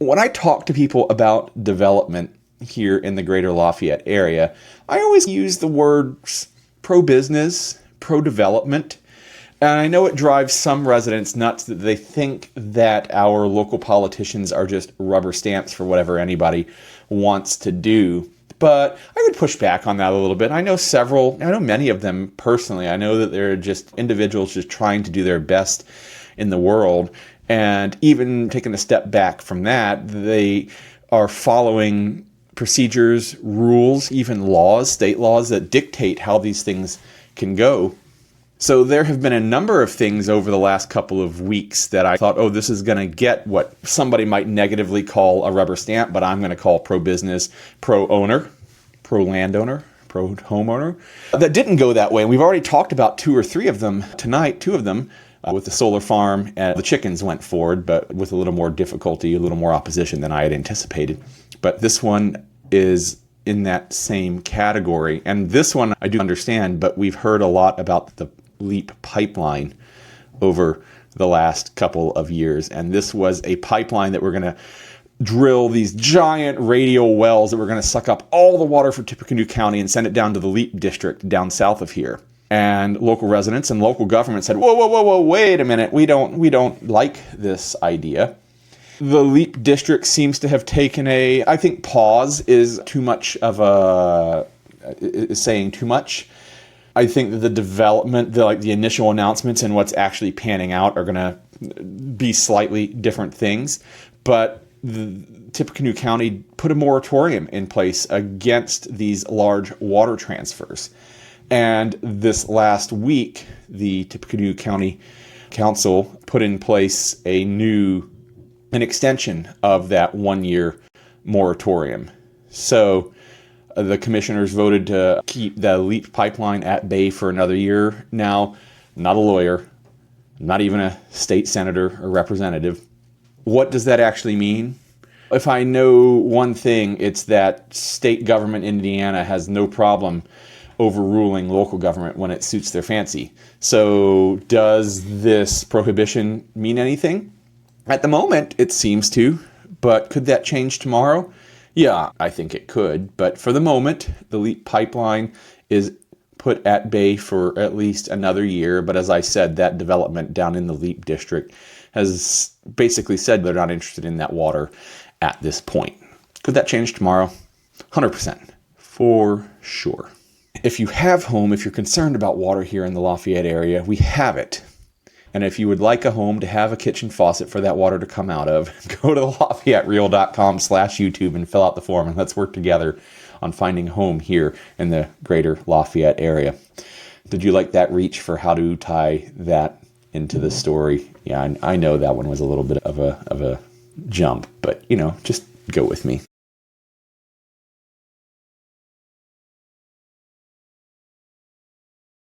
When I talk to people about development here in the Greater Lafayette area, I always use the words pro-business, pro-development. And I know it drives some residents nuts that they think that our local politicians are just rubber stamps for whatever anybody wants to do. But I would push back on that a little bit. I know many of them personally. I know that they're just individuals just trying to do their best in the world. And even taking a step back from that, they are following procedures, rules, even laws, state laws that dictate how these things can go. So there have been a number of things over the last couple of weeks that I thought, this is going to get what somebody might negatively call a rubber stamp, but I'm going to call pro-business, pro-owner, pro-landowner, pro-homeowner. That didn't go that way. And we've already talked about 2 or 3 of them tonight, 2 of them. With the solar farm, and the chickens went forward, but with a little more difficulty, a little more opposition than I had anticipated. But this one is in that same category. And this one I do understand, but we've heard a lot about the LEAP pipeline over the last couple of years. And this was a pipeline that we're going to drill these giant radial wells that we're going to suck up all the water from Tippecanoe County and send it down to the LEAP district down south of here. And local residents and local government said, whoa, wait a minute. We don't like this idea. The LEAP district seems to have taken I think pause is too much is saying too much. I think that the development, the initial announcements and what's actually panning out are going to be slightly different things. But Tippecanoe County put a moratorium in place against these large water transfers. And this last week, the Tippecanoe County Council put in place an extension of that 1-year moratorium. So the commissioners voted to keep the LEAP pipeline at bay for another year. Now, not a lawyer, not even a state senator or representative. What does that actually mean? If I know one thing, it's that state government in Indiana has no problem overruling local government when it suits their fancy. So does this prohibition mean anything? At the moment, it seems to, but could that change tomorrow? Yeah, I think it could. But for the moment, the LEAP pipeline is put at bay for at least another year. But as I said, that development down in the LEAP district has basically said they're not interested in that water at this point. Could that change tomorrow? 100%, for sure. If you have home, if you're concerned about water here in the Lafayette area, we have it. And if you would like a home to have a kitchen faucet for that water to come out of, go to LafayetteReal.com/YouTube and fill out the form, and let's work together on finding a home here in the Greater Lafayette area. Did you like that reach for how to tie that into the story? Yeah, I know that one was a little bit of a jump, but just go with me.